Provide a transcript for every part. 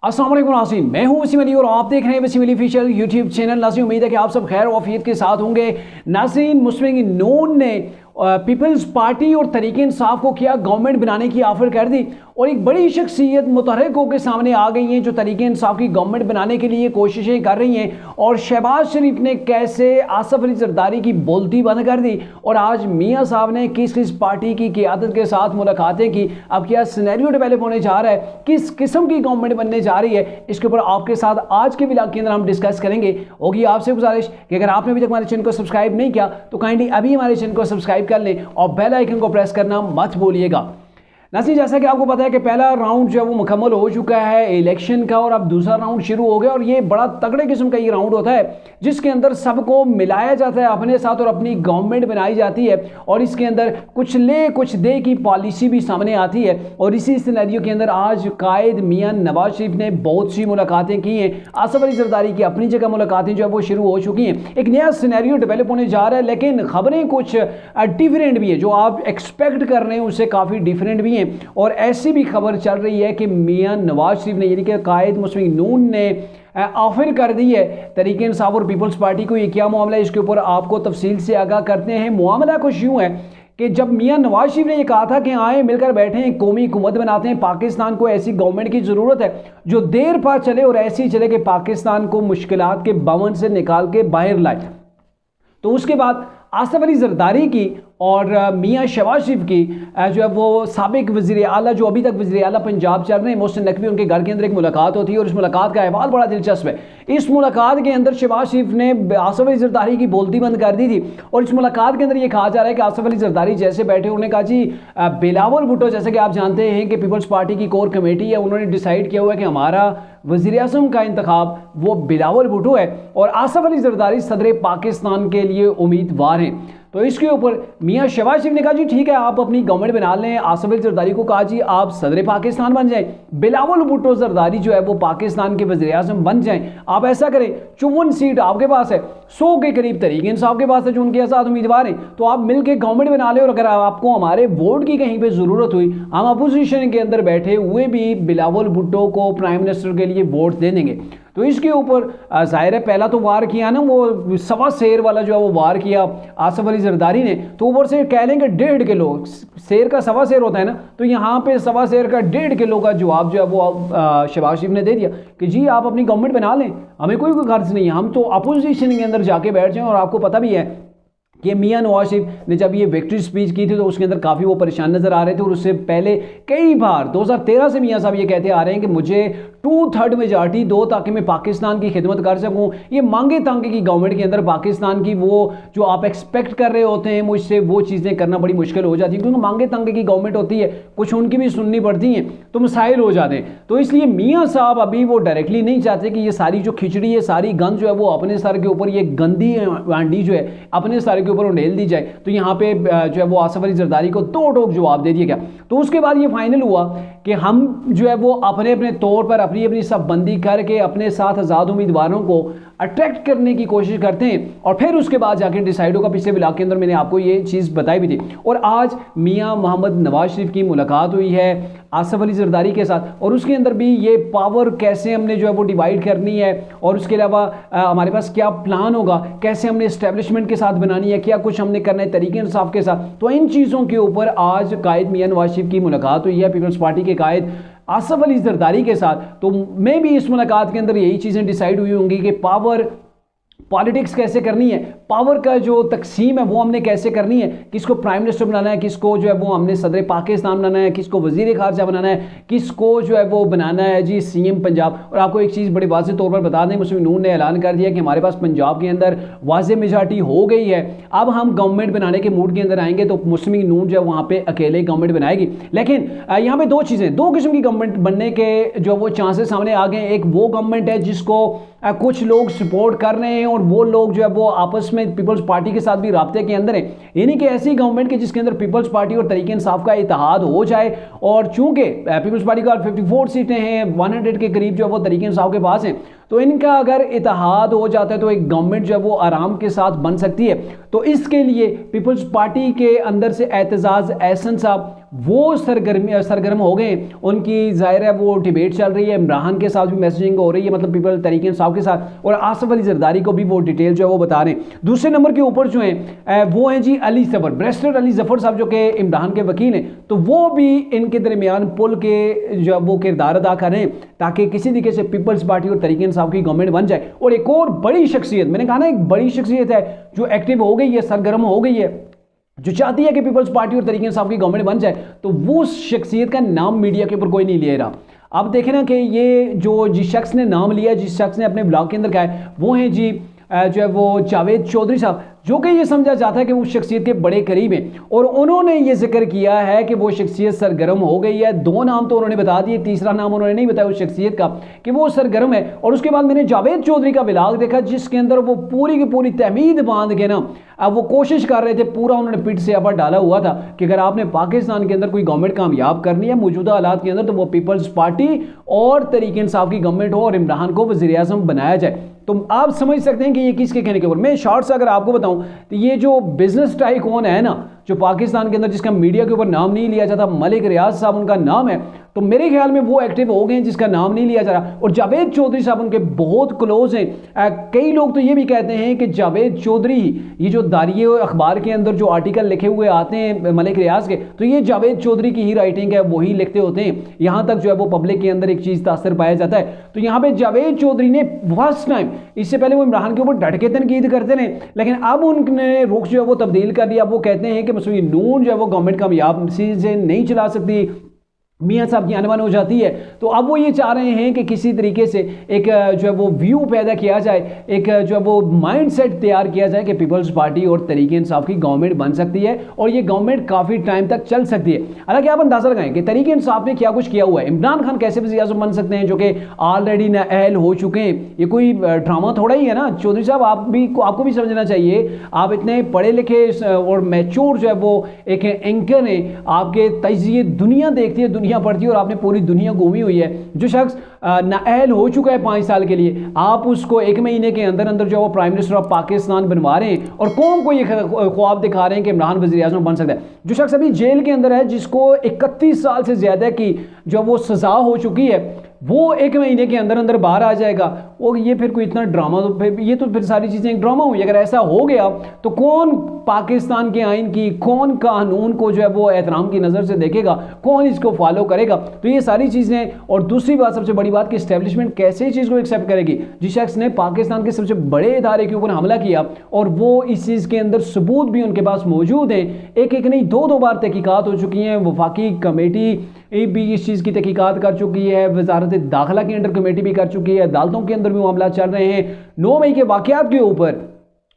अस्सलाम वालेकुम नाज़रीन, मैं हूं वसीम अली और आप देख रहे हैं Waseem Ali official YouTube channel. नाज़रीन, उम्मीद है कि आप सब खैर वफियत के साथ होंगे। नाज़रीन, मुस्लिम लीग नून ने पीपल्स पार्टी और तरीके इंसाफ को किया गवर्नमेंट बनाने की ऑफर कर दी और एक बड़ी शख्सियत मुतहर्रिक होकर सामने आ गई हैं जो तरीके इंसाफ की गवर्नमेंट बनाने के लिए कोशिशें कर रही हैं। और शहबाज शरीफ ने कैसे आसफ अली जरदारी की बोलती बंद कर दी और आज मियाँ साहब ने किस किस पार्टी की क़ियादत के साथ मुलाकातें की। अब क्या सिनेरियो डेवलप होने जा रहा है, किस किस्म की गवर्नमेंट बनने जा रही है, इसके ऊपर आपके साथ आज के व्लॉग के अंदर हम डिस्कस करेंगे। होगी आपसे गुजारिश कि अगर आपने अभी तक हमारे चैनल को सब्सक्राइब नहीं किया तो काइंडली अभी हमारे चैनल को सब्सक्राइब कर लें और बेल आइकन को प्रेस करना मत भूलिएगा। नाज़रीन, जैसा कि आपको पता है कि पहला राउंड जो है वो मुकम्मल हो चुका है इलेक्शन का और अब दूसरा राउंड शुरू हो गया और ये बड़ा तगड़े किस्म का ये राउंड होता है जिसके अंदर सबको मिलाया जाता है अपने साथ और अपनी गवर्नमेंट बनाई जाती है और इसके अंदर कुछ ले कुछ दे की पॉलिसी भी सामने आती है। और इसी सिनेरियो के अंदर आज कायद मियाँ नवाज शरीफ ने बहुत सी मुलाकातें की हैं। आसफ अली जरदारी की अपनी जगह मुलाकातें जो है वो शुरू हो चुकी हैं। एक नया सिनेरियो डेवलप होने जा रहा है, लेकिन खबरें कुछ डिफरेंट भी है, जो आप एक्सपेक्ट कर रहे हैं उससे काफ़ी डिफरेंट भी हैं। और ऐसी भी खबर चल रही है कि मियाँ नवाज शरीफ ने यानी कि कायद मुस्लिम लीग नून ने ऑफर कर दी है तरीके इंसाफ और पीपल्स पार्टी को। ये क्या मामला है, इसके ऊपर आपको तफसील से आगाह करते हैं। मामला कुछ यूँ है कि जब मियाँ नवाज शरीफ ने ये कहा था कि आए मिलकर बैठे हैं, कौमी हुकूमत बनाते हैं, पाकिस्तान को ऐसी गवर्नमेंट की ज़रूरत है जो देर पा चले और ऐसी चले कि पाकिस्तान को मुश्किलात के बवन से निकाल के बाहर लाए। तो उसके बाद आसफ अली जरदारी की और मियाँ शहबाज शरीफ की जो है वो साबिक वज़ीर आला, जो अभी तक वज़ीर आला पंजाब चल रहे हैं, मोहसिन नकवी, उनके घर के अंदर एक मुलाकात होती है और इस मुलाकात का अहवाल बड़ा दिलचस्प है। इस मुलाकात के अंदर शहबाज शरीफ ने आसफ अली जरदारी की बोलती बंद कर दी थी और इस मुलाकात के अंदर ये कहा जा रहा है कि आसफ अली जरदारी जैसे बैठे उन्होंने कहा जी बिलावल भुट्टो, जैसे कि आप जानते हैं कि पीपल्स पार्टी की कोर कमेटी है, उन्होंने डिसाइड किया हुआ है कि हमारा वज़ीर आज़म का इंतखाब वो बिलावल भुट्टो है और आसफ अली जरदारी सदर पाकिस्तान के लिए उम्मीदवार हैं। तो इसके ऊपर मियाँ शहबाज शरीफ ने कहा जी ठीक है, आप अपनी गवर्नमेंट बना लें। आसफ अली जरदारी को कहा जी आप सदर पाकिस्तान बन जाएं, बिलावल भुट्टो जरदारी जो है वो पाकिस्तान के वज़ीर आज़म बन जाएं। आप ऐसा करें, 54 सीट आपके पास है, 100 के करीब तरीके इंसाफ के पास है जो उनके साथ उम्मीदवार हैं, तो आप मिल के गवर्नमेंट बना लें और अगर आपको हमारे वोट की कहीं पर ज़रूरत हुई, हम अपोजिशन के अंदर बैठे हुए भी बिलावल भुट्टो को प्राइम मिनिस्टर के लिए वोट दे देंगे। तो इसके ऊपर ज़ाहिर है पहला तो वार किया ना, वो सवा शेर वाला जो है वो वार किया आसफ अली जरदारी ने। तो ऊपर से कह लेंगे 1.5 किलो, शेर का सवा शेर होता है ना, तो यहाँ पे सवा शेर का 1.5 किलो का जवाब जो है वो शहबाज शरीफ ने दे दिया कि जी आप अपनी गवर्नमेंट बना लें, हमें कोई गर्ज नहीं है, हम तो अपोजिशन के अंदर जाके बैठ जाएं। और आपको पता भी है कि मियाँ नवाज शरीफ ने जब ये विक्ट्री स्पीच की थी तो उसके अंदर काफ़ी वो परेशान नज़र आ रहे थे और उससे पहले कई बार 2013 से मियाँ साहब ये कहते आ रहे हैं कि मुझे 2/3 मेजॉरिटी दो ताकि मैं पाकिस्तान की खिदमत कर सकूँ। ये मांगे तांगे की गवर्नमेंट के अंदर पाकिस्तान की वो जो आप एक्सपेक्ट कर रहे होते हैं मुझसे वो चीज़ें करना बड़ी मुश्किल हो जाती है, क्योंकि मांगे तांगे की गवर्नमेंट होती है, कुछ उनकी भी सुननी पड़ती हैं तो मसाइल हो जाते हैं। तो इसलिए मियाँ साहब अभी वो डायरेक्टली नहीं चाहते कि ये सारी जो खिचड़ी है, सारी गंद जो है वो अपने सर के ऊपर, ये गंदी हांडी जो है अपने सर के ऊपर उंडेल दी जाए। तो यहाँ पे जो है वो आसफ अली जरदारी को दो टोक जवाब दे दिया गया। तो उसके बाद ये फाइनल हुआ कि हम जो है वो अपने अपने तौर पर अपनी अपनी सब बंदी करके अपने साथ आज़ाद उम्मीदवारों को अट्रैक्ट करने की कोशिश करते हैं और फिर उसके बाद जाकर डिसाइड होगा। पिछले व्लॉग के अंदर मैंने आपको ये चीज़ बताई भी थी। और आज मियाँ मोहम्मद नवाज शरीफ की मुलाकात हुई है आसफ अली जरदारी के साथ और उसके अंदर भी ये पावर कैसे हमने जो है वो डिवाइड करनी है और उसके अलावा हमारे पास क्या प्लान होगा, कैसे हमने इस्टेब्लिशमेंट के साथ बनानी है, क्या कुछ हमने करना है तरीके इंसाफ के साथ। तो इन चीज़ों के ऊपर आज कायद मियाँ नवाज शरीफ की मुलाकात हुई है पीपल्स पार्टी के कायद आसफ अली जरदारी के साथ। तो मैं भी इस मुलाकात के अंदर यही चीज़ें डिसाइड हुई होंगी कि पावर पॉलिटिक्स कैसे करनी है, पावर का जो तकसीम है वो हमने कैसे करनी है, किसको प्राइम मिनिस्टर बनाना है, किसको जो है वो हमने सदर पाकिस्तान बनाना है, किसको वजीर खारजा बनाना है, किसको जो है वो बनाना है जी सीएम पंजाब। और आपको एक चीज़ बड़े वाज़ेह तौर पर बता दें, मुस्लिम लीग नून ने ऐलान कर दिया कि हमारे पास पंजाब के अंदर वाज़ेह मेजॉरिटी हो गई है, अब हम गवर्नमेंट बनाने के मूड के अंदर आएंगे तो मुस्लिम लीग नून जो है वहाँ पर अकेले गवर्नमेंट बनाएगी। लेकिन यहाँ पर दो चीज़ें, दो किस्म की गवर्नमेंट बनने के जो वो चांसेस सामने आ गए। एक वो गवर्नमेंट है जिसको कुछ लोग सपोर्ट कर रहे हैं और वो लोग जो है वो आपस में पीपल्स पार्टी के साथ भी राब्ते के अंदर है, यानी कि ऐसी गवर्नमेंट के जिसके अंदर पीपल्स पार्टी और तरीके इंसाफ का इत्तेहाद हो जाए। और चूंकि पीपल्स पार्टी का 54 सीटें हैं, 100 के करीब जो है वो तरीके इंसाफ के पास हैं, तो इनका अगर इत्तेहाद हो जाता है तो एक गवर्नमेंट जो है वो आराम के साथ बन सकती है। तो इसके लिए पीपल्स पार्टी के अंदर से एतजाज एहसन साहब वो सरगर्म हो गए। उनकी जाहिर है वो डिबेट चल रही है, इमरान के साथ भी मैसेजिंग हो रही है, मतलब पीपल तरीके इंसाफ के साथ, और आसफ अली जरदारी को भी वो डिटेल जो है वो बता रहे हैं। दूसरे नंबर के ऊपर जो है वो हैं जी अली जफर, बैरिस्टर अली जफर साहब जो कि इमरान के वकील हैं, तो वो भी इनके दरमियान पुल के जो वो किरदार अदा कर रहे हैं ताकि किसी तरीके से पीपल्स पार्टी और तरीके इंसाफ की गवर्नमेंट बन जाए। और एक और बड़ी शख्सियत, मैंने कहा ना एक बड़ी शख्सियत है जो एक्टिव हो गई है, सरगर्म हो गई है, जो चाहती है कि पीपल्स पार्टी और तरीके इंसाफ की गवर्नमेंट बन जाए, तो वो शख्सियत का नाम मीडिया के ऊपर कोई नहीं ले रहा। अब देखें ना कि ये जो जिस शख्स ने नाम लिया, जिस शख्स ने अपने ब्लॉग के अंदर कहा है, वो हैं जी जो है वो जावेद चौधरी साहब, जो कि ये समझा जाता है कि वो शख्सियत के बड़े करीब हैं, और उन्होंने ये जिक्र किया है कि वो शख्सियत सरगर्म हो गई है। 2 नाम तो उन्होंने बता दिए, तीसरा नाम उन्होंने नहीं बताया उस शख्सियत का कि वो सरगर्म है। और उसके बाद मैंने जावेद चौधरी का व्लॉग देखा जिसके अंदर वो पूरी की पूरी तहमीद बांध के ना अब वो कोशिश कर रहे थे, पूरा उन्होंने पीठ से अपर डाला हुआ था कि अगर आपने पाकिस्तान के अंदर कोई गवर्नमेंट कामयाब करनी है मौजूदा हालात के अंदर, तो वो पीपल्स पार्टी और तरीके इंसाफ की गवर्नमेंट हो और इमरान को वज़ीर आज़म बनाया जाए। तो आप समझ सकते हैं कि ये किसके कहने के ऊपर। मैं शॉर्ट से अगर आपको बताऊं तो ये जो बिजनेस टाइकून है ना, जो पाकिस्तान के अंदर जिसका मीडिया के ऊपर नाम नहीं लिया जाता, मलिक रियाज साहब उनका नाम है, तो मेरे ख्याल में वो एक्टिव हो गए हैं जिसका नाम नहीं लिया जा रहा। और जावेद चौधरी साहब उनके बहुत क्लोज हैं। कई लोग तो ये भी कहते हैं कि जावेद चौधरी, ये जो दारिये अखबार के अंदर जो आर्टिकल लिखे हुए आते हैं मलिक रियाज के, तो ये जावेद चौधरी की ही राइटिंग है, वही लिखते होते हैं। यहाँ तक जो है वो पब्लिक के अंदर एक चीज़ तासर पाया जाता है। तो यहाँ पे जावेद चौधरी ने फर्स्ट टाइम, इससे पहले वो इमरान के ऊपर डट के तनकीद करते रहे, लेकिन अब उनने रुख जो है वो तब्दील कर दिया। अब वो कहते हैं कि मुस्लिम नून जो है वो गवर्नमेंट कामयाब से नहीं चला सकती, मियाँ साहब की अनबन हो जाती है। तो अब वो ये चाह रहे हैं कि किसी तरीके से एक जो है वो व्यू पैदा किया जाए, एक जो है वो माइंडसेट तैयार किया जाए कि पीपल्स पार्टी और तरीके इंसाफ की गवर्नमेंट बन सकती है और ये गवर्नमेंट काफ़ी टाइम तक चल सकती है। हालांकि आप अंदाजा लगाएं कि तरीके इंसाफ ने क्या कुछ किया हुआ है। इमरान खान कैसे वज़ीर आज़म बन सकते हैं जो कि ऑलरेडी नाअहल हो चुके हैं। ये कोई ड्रामा थोड़ा ही है ना। चौधरी साहब आपको भी समझना चाहिए, आप इतने पढ़े लिखे और मैच्योर जो है वो एक एंकर हैं, आपके तजिए दुनिया देखती है, दुनिया पड़ती है और आपने पूरी दुनिया घूमी हुई है। जो शख्स नाअहल हो चुका है 5 साल के लिए, आप उसको 1 महीने के अंदर अंदर जो वो प्राइम मिनिस्टर ऑफ पाकिस्तान बनवा रहे हैं और कौन को ये ख्वाब दिखा रहे हैं कि इमरान वज़ीर आज़म बन सकता है। जो शख्स अभी जेल के अंदर है, जिसको 31 साल से ज़्यादा की जो वो सज़ा हो चुकी है, वो 1 महीने के अंदर अंदर बाहर आ जाएगा। और ये फिर कोई इतना ड्रामा, तो फिर ये तो फिर सारी चीज़ें एक ड्रामा हुई। अगर ऐसा हो गया तो कौन पाकिस्तान के आइन की, कौन कानून को जो है वो एहतराम की नज़र से देखेगा, कौन इसको फॉलो करेगा। तो ये सारी चीज़ें, और दूसरी बात, सबसे बड़ी बात कि इस्टेब्लिशमेंट कैसे इस चीज़ को एक्सेप्ट करेगी। जिस शख्स ने पाकिस्तान के सबसे बड़े इदारे के ऊपर हमला किया और वो इस चीज़ के अंदर सबूत भी उनके पास मौजूद हैं, एक नहीं 2 बार तहकीकात हो चुकी हैं। वफाकी कमेटी भी इस चीज़ की तहकीकात कर चुकी है, वजारत दाखिला की अंडर कमेटी भी कर चुकी है, अदालतों के अंदर भी मामला चल रहे हैं। 9 मई के वाक़यात के ऊपर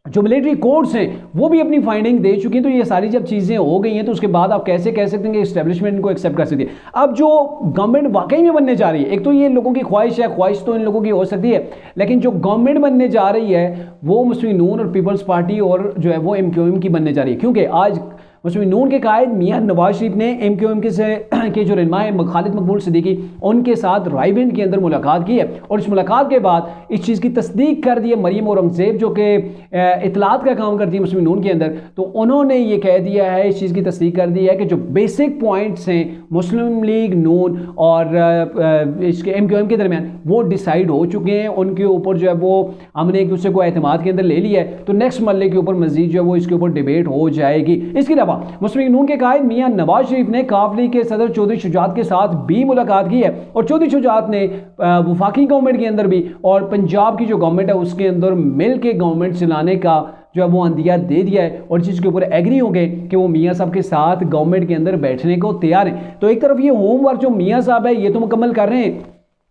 जो मिलिट्री कोर्ट्स हैं वो भी अपनी फाइंडिंग दे चुकी हैं। तो ये सारी जब चीज़ें हो गई हैं तो उसके बाद आप कैसे कह सकते हैं कि इस्टेब्लिशमेंट इनको एक्सेप्ट कर सकती है। अब जो गवर्नमेंट वाकई में बनने जा रही है, एक तो ये लोगों की ख्वाहिश है, ख्वाहिश तो इन लोगों की हो सकती है, लेकिन जो गवर्नमेंट बनने जा रही है वो मुस्लिम नून और पीपल्स पार्टी और जो है वो MQM की बनने जा रही है। क्योंकि आज मुस्लिम नून के कायद मियाँ नवाज शरीफ ने MQM के जो रहनुमा है खालिद मकबूल सिद्दीकी, उनके साथ रायबेंड के अंदर मुलाकात की है और इस मुलाकात के बाद इस चीज़ की तस्दीक कर दी है मरियम औरंगज़ेब, जो कि इतलात का काम करती है मुस्लिम नून के अंदर। तो उन्होंने ये कह दिया है, इस चीज़ की तस्दीक कर दी है कि जो बेसिक पॉइंट्स हैं मुस्लिम लीग नून और इसके MQM के दरमियान वो डिसाइड हो चुके हैं। उनके ऊपर जो है वो हमने एक दूसरे को एतमाद के अंदर ले लिया है। तो नेक्स्ट मरले के ऊपर मजीद जो है वो इसके ऊपर डिबेट हो जाएगी। इसके अलावा मुस्लिम नून के कायद मियां नवाज शरीफ ने काफ लीग के सदर चौधरी शुजात के साथ भी मुलाकात की है और चौधरी शुजात ने वफाकी गवर्नमेंट के अंदर भी और पंजाब की जो गवर्नमेंट है उसके अंदर मिल के गवर्नमेंट चलाने का जो है वो अंदिया दे दिया है और चीज़ के ऊपर एग्री हो गए कि वो मियाँ साहब के साथ गवर्नमेंट के अंदर बैठने को तैयार हैं। तो एक तरफ ये होमवर्क जो मियाँ साहब है ये तो मुकम्मल कर रहे हैं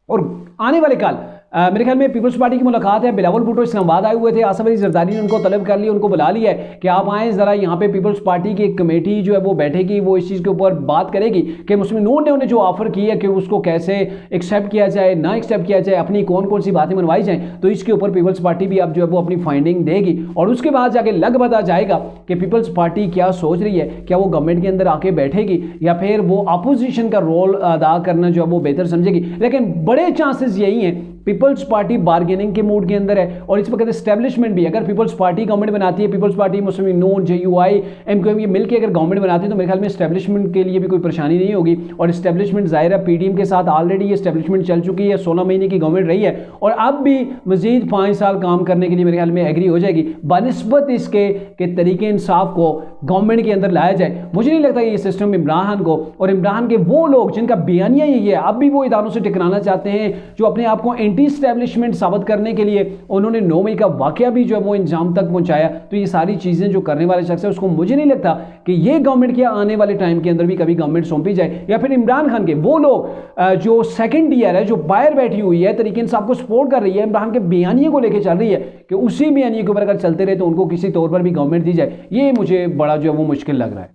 और आने वाले कल मेरे ख्याल में पीपल्स पार्टी की मुलाकात है। बिलावल भुट्टो इस्लामाबाद आए हुए थे, आसफ अली जरदारी ने उनको तलब कर लिया, उनको बुला लिया है कि आप आएँ ज़रा यहाँ पे पीपल्स पार्टी की एक कमेटी जो है वो बैठेगी, वो इस चीज़ के ऊपर बात करेगी कि मुस्लिम नून ने उन्हें जो ऑफ़र की है कि उसको कैसे एक्सेप्ट किया जाए, ना एक्सेप्ट किया जाए, अपनी कौन कौन सी बातें मनवाई जाएँ। तो इसके ऊपर पीपल्स पार्टी भी अब जो है वो अपनी फाइंडिंग देगी और उसके बाद जाके लग पता जाएगा कि पीपल्स पार्टी क्या सोच रही है, क्या वो गवर्नमेंट के अंदर आके बैठेगी या फिर वो अपोजिशन का रोल अदा करना जो है वो बेहतर समझेगी। लेकिन बड़े चांसेस यही हैं पीपल्स पार्टी बार्गेनिंग के मूड के अंदर है और इस वक्त एस्टेब्लिशमेंट भी, अगर पीपल्स पार्टी गवर्नमेंट बनाती है, पीपल्स पार्टी, मुस्लिम लीग नून, JUI, MQM ये मिलकर अगर गवर्नमेंट बनाती है तो मेरे ख्याल में एस्टेब्लिशमेंट के लिए भी कोई परेशानी नहीं होगी। और एस्टेब्लिशमेंट जाहिर है PDM के साथ ऑलरेडी ये एस्टेब्लिशमेंट चल चुकी है, 16 महीने की गवर्नमेंट रही है और अब भी मजीद 5 साल काम करने के लिए मेरे ख्याल में एग्री हो जाएगी बनिस्बत इसके कि तरीके इंसाफ को गवर्नमेंट के अंदर लाया जाए। मुझे नहीं लगता कि ये सिस्टम इमरान खान को और इमरान के वो लोग जिनका बयानिया यही है, अब भी वो इदारों से टकराना चाहते हैं, जो अपने आप को एंटी एस्टेब्लिशमेंट साबित करने के लिए उन्होंने 9 मई का वाकया भी जो है वो इंजाम तक पहुंचाया। तो ये सारी चीज़ें जो करने वाले शख्स है उसको मुझे नहीं लगता कि ये गवर्नमेंट के आने वाले टाइम के अंदर भी कभी गवर्नमेंट सौंपी जाए, या फिर इमरान खान के वो लोग जो सेकंड ईयर है, जो बाहर बैठी हुई है, तरीके इंसाफ को सपोर्ट कर रही है, इमरान के बयानिए को लेकर चल रही है कि उसी बयानिए के ऊपर अगर चलते रहे तो उनको किसी तौर पर भी गवर्नमेंट दी जाए, ये मुझे बड़ा जो है वो मुश्किल लग रहा है।